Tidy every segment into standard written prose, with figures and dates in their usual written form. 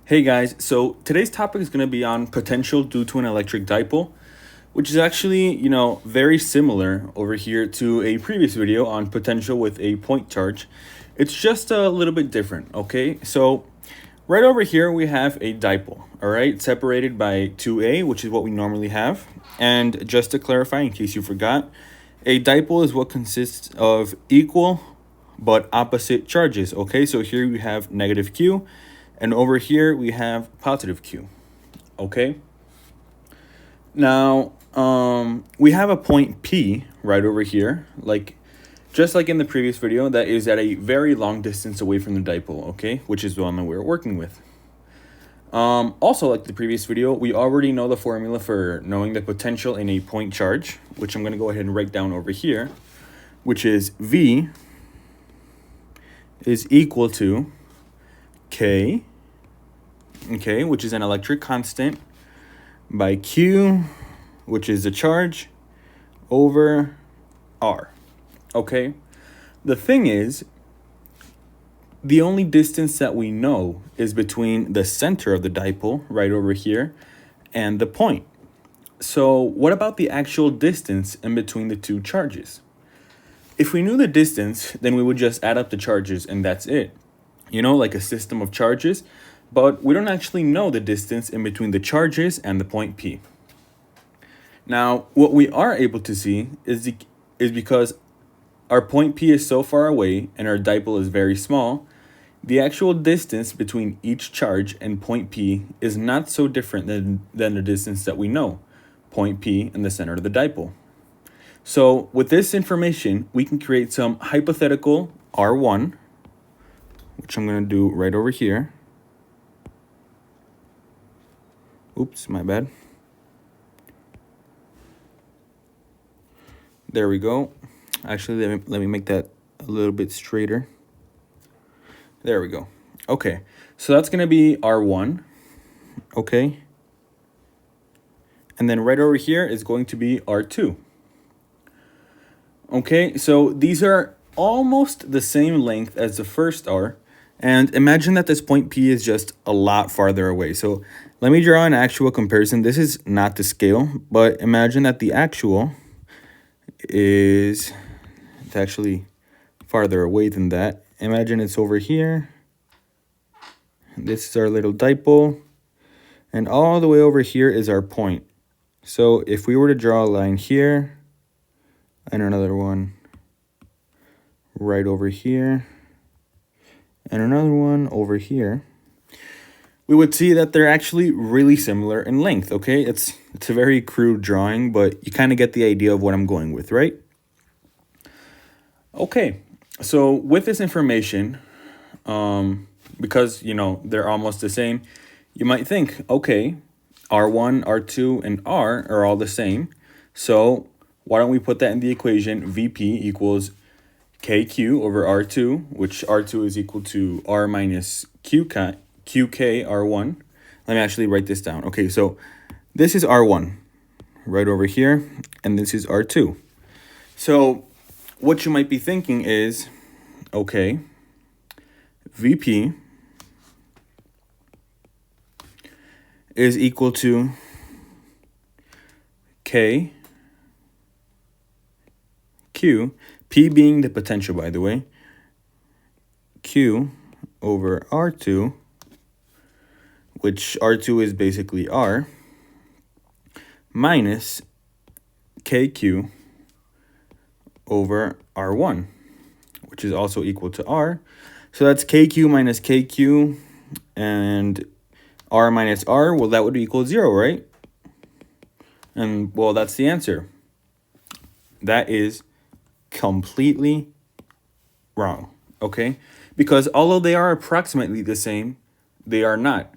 Hey guys, so today's topic is going to be on potential due to an electric dipole, which is actually, very similar over here to a previous video on potential with a point charge. It's just a little bit different, okay? So right over here we have a dipole, all right, separated by 2a, which is what we normally have. And just to clarify, in case you forgot, a dipole is what consists of equal but opposite charges, okay? So here we have negative q, and over here we have positive q, okay? Now, we have a point P right over here, just like in the previous video, that is at a very long distance away from the dipole, okay? Which is the one that we're working with. Also, like the previous video, we already know the formula for knowing the potential in a point charge, which I'm going to go ahead and write down over here, which is V is equal to K, okay, which is an electric constant, by Q, which is the charge, over R, okay? The thing is, the only distance that we know is between the center of the dipole, right over here, and the point. So what about the actual distance in between the two charges? If we knew the distance, then we would just add up the charges and that's it. Like a system of charges, but we don't actually know the distance in between the charges and the point P. Now, what we are able to see is because our point P is so far away and our dipole is very small, the actual distance between each charge and point P is not so different than the distance that we know, point P in the center of the dipole. So with this information, we can create some hypothetical R1, which I'm going to do right over here. Oops, my bad. There we go. Actually, let me make that a little bit straighter. There we go. Okay, so that's going to be R1, okay? And then right over here is going to be R2. Okay, so these are almost the same length as the first R. And imagine that this point P is just a lot farther away. So let me draw an actual comparison. This is not to scale, but imagine that the actual is actually farther away than that. Imagine it's over here. This is our little dipole. And all the way over here is our point. So if we were to draw a line here, and another one right over here, and another one over here, we would see that they're actually really similar in length, okay? It's a very crude drawing, but you kind of get the idea of what I'm going with, right? Okay, so with this information, because, they're almost the same, you might think, okay, R1, R2, and R are all the same, so why don't we put that in the equation? VP equals KQ over R2, which R2 is equal to R minus QK R1. Let me actually write this down. Okay, so this is R1 right over here, and this is R2. So what you might be thinking is, okay, VP is equal to K Q, P being the potential, by the way, Q over R2, which R2 is basically R, minus KQ over R1, which is also equal to R. So that's KQ minus KQ, and R minus R, well, that would equal 0, right? And, well, that's the answer. That is completely wrong, okay? Because although they are approximately the same, they are not.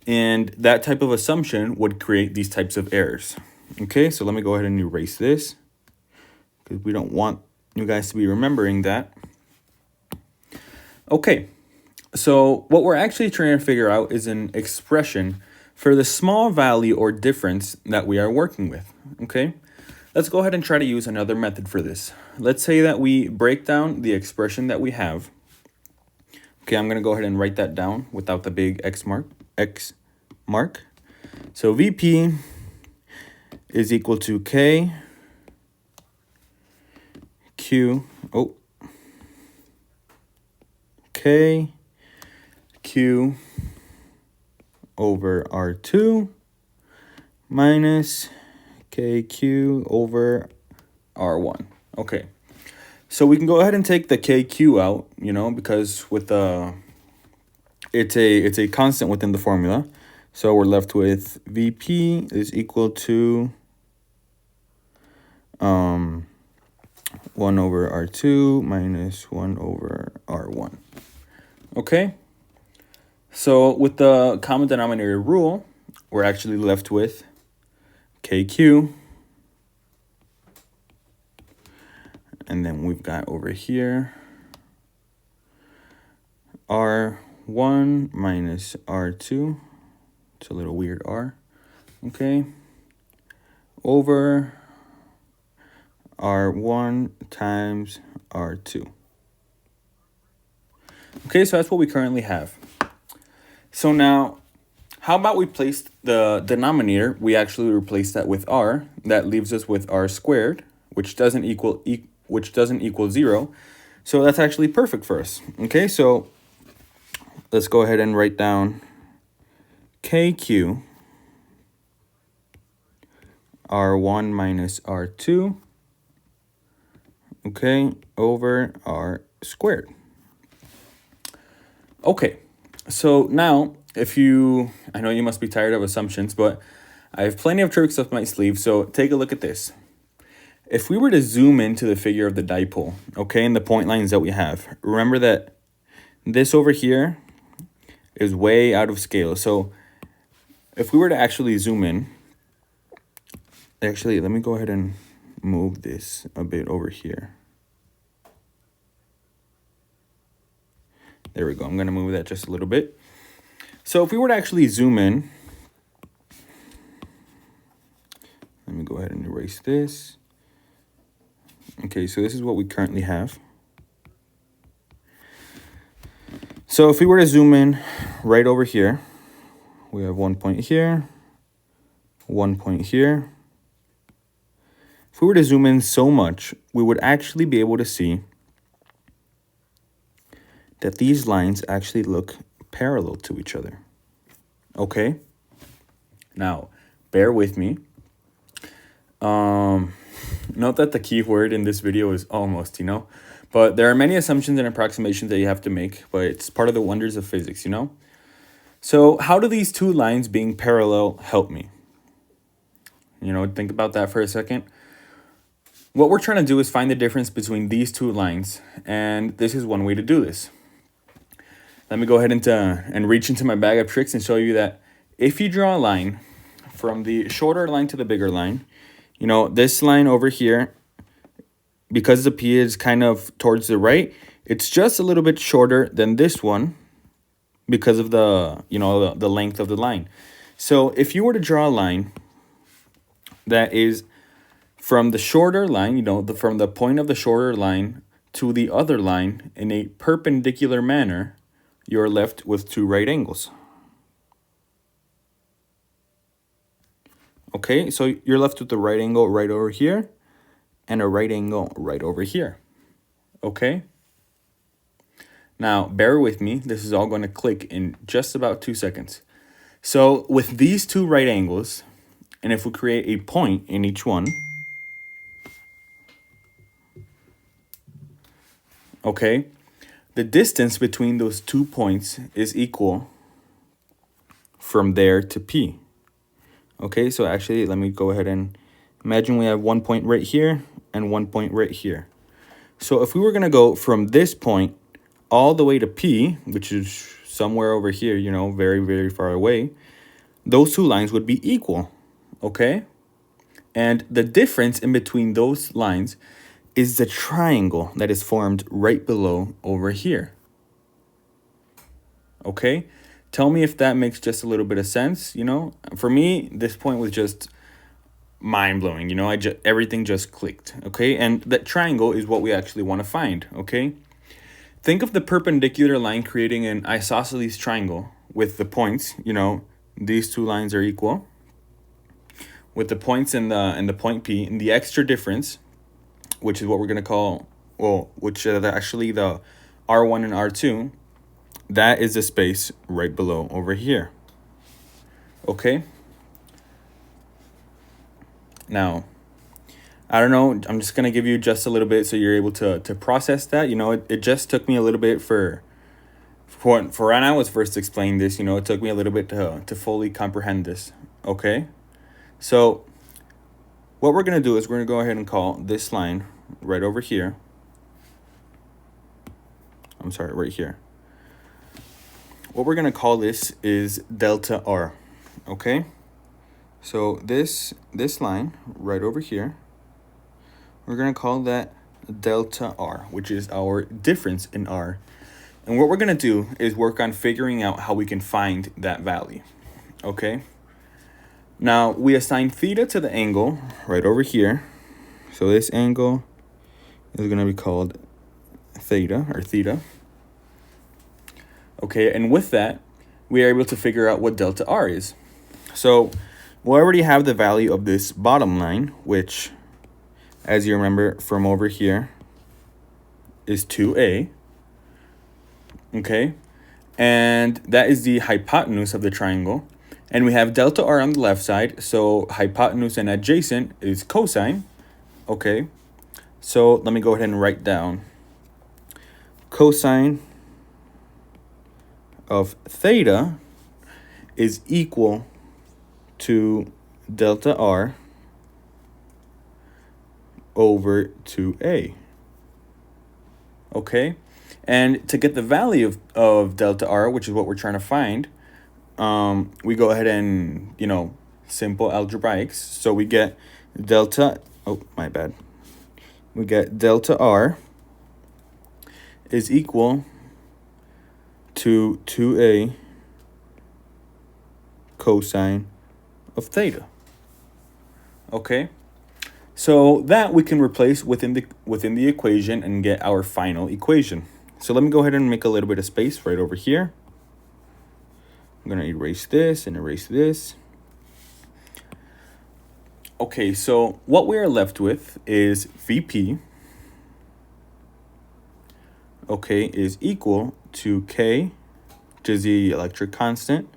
And that type of assumption would create these types of errors. Okay, so let me go ahead and erase this, because we don't want you guys to be remembering that. Okay, so what we're actually trying to figure out is an expression for the small value or difference that we are working with, okay? Let's go ahead and try to use another method for this. Let's say that we break down the expression that we have. Okay, I'm going to go ahead and write that down without the big X mark. X mark. So VP is equal to K Q, K Q over R2 minus KQ over R1. Okay. So we can go ahead and take the KQ out, because with the it's a constant within the formula. So we're left with VP is equal to 1 over R2 minus 1 over R1. Okay. So with the common denominator rule, we're actually left with KQ. And then we've got over here R1 minus R2. It's a little weird R. Okay. Over R1 times R2. Okay, so that's what we currently have. So now, how about we place the denominator? We actually replace that with R. That leaves us with R squared, which doesn't equal 0. So that's actually perfect for us. Okay, so let's go ahead and write down KQ R1 minus R2, okay, over R squared. Okay, so now I know you must be tired of assumptions, but I have plenty of tricks up my sleeve, so take a look at this. If we were to zoom into the figure of the dipole, okay, and the point lines that we have, remember that this over here is way out of scale. So if we were to actually zoom in, actually, let me go ahead and move this a bit over here. There we go. I'm going to move that just a little bit. So if we were to actually zoom in, let me go ahead and erase this. Okay, so this is what we currently have. So if we were to zoom in right over here, we have 1 point here, 1 point here. If we were to zoom in so much, we would actually be able to see that these lines actually look parallel to each other. Okay? Now, bear with me. Note that the key word in this video is almost, but there are many assumptions and approximations that you have to make, but it's part of the wonders of physics, So how do these two lines being parallel help me? Think about that for a second. What we're trying to do is find the difference between these two lines, and this is one way to do this. Let me go ahead and reach into my bag of tricks and show you that if you draw a line from the shorter line to the bigger line, this line over here, because the P is kind of towards the right, it's just a little bit shorter than this one because of the length of the line. So if you were to draw a line that is from the shorter line, from the point of the shorter line to the other line in a perpendicular manner, you're left with two right angles. Okay, so you're left with the right angle right over here and a right angle right over here. Okay? Now, bear with me. This is all going to click in just about 2 seconds. So with these two right angles, and if we create a point in each one, okay, the distance between those 2 points is equal from there to P. Okay, so actually, let me go ahead and imagine we have 1 point right here and 1 point right here. So if we were going to go from this point all the way to P, which is somewhere over here, very, very far away, those two lines would be equal, okay? And the difference in between those lines is the triangle that is formed right below over here. Okay? Tell me if that makes just a little bit of sense, For me, this point was just mind-blowing, everything just clicked, okay? And that triangle is what we actually want to find, okay? Think of the perpendicular line creating an isosceles triangle with the points, you know, these two lines are equal. With the points in the point P, and the extra difference, which is what we're going to call, well, which are actually the R1 and R2, that is the space right below over here. Okay? Now, I don't know, I'm just going to give you just a little bit so you're able to process that. You know, it just took me a little bit for when I was first explaining this, you know, it took me a little bit to fully comprehend this. Okay? So what we're going to do is we're going to go ahead and call this line right over here. I'm sorry, right here. What we're going to call this is delta R. Okay? So this line right over here, we're going to call that delta R, which is our difference in R. And what we're going to do is work on figuring out how we can find that value. Okay? Now, we assign theta to the angle right over here. So this angle is going to be called theta, or theta. Okay, and with that, we are able to figure out what delta R is. So we already have the value of this bottom line, which, as you remember from over here, is 2a. Okay, and that is the hypotenuse of the triangle. And we have delta R on the left side, so hypotenuse and adjacent is cosine. Okay, so let me go ahead and write down cosine of theta is equal to delta R over 2a. Okay, and to get the value of delta R, which is what we're trying to find, we go ahead and, you know, simple algebraics. So we get delta, oh, my bad. We get delta R is equal to 2a cosine of theta. Okay? So that we can replace within the equation and get our final equation. So let me go ahead and make a little bit of space right over here. I'm going to erase this and erase this. Okay, so what we are left with is VP, okay, is equal to K, which is the electric constant,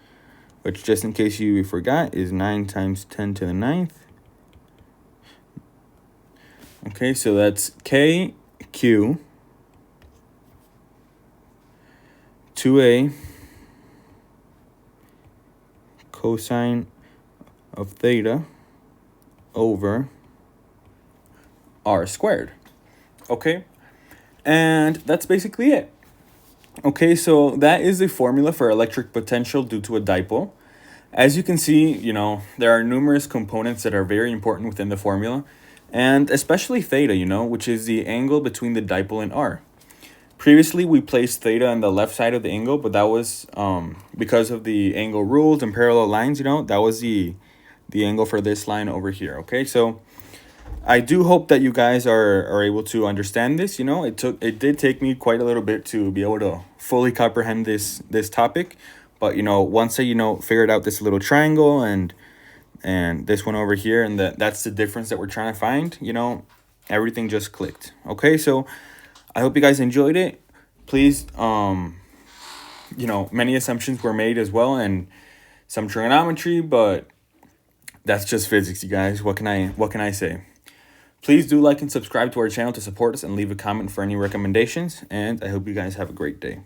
which, just in case you forgot, is 9 times 10 to the 9th. Okay, so that's KQ 2a cosine of theta over R squared. Okay, and that's basically it. Okay, so that is the formula for electric potential due to a dipole. As you can see, you know, there are numerous components that are very important within the formula, and especially theta, you know, which is the angle between the dipole and R. Previously, we placed theta on the left side of the angle, but that was because of the angle rules and parallel lines, you know, that was the angle for this line over here. Okay, so I do hope that you guys are able to understand this. You know, it did take me quite a little bit to be able to fully comprehend this topic, but, you know, once I, you know, figured out this little triangle and this one over here, and that's the difference that we're trying to find, you know, everything just clicked. Okay, so I hope you guys enjoyed it. Please, you know, many assumptions were made as well, and some trigonometry, but that's just physics, you guys. What can I say? Please do like and subscribe to our channel to support us, and leave a comment for any recommendations, and I hope you guys have a great day.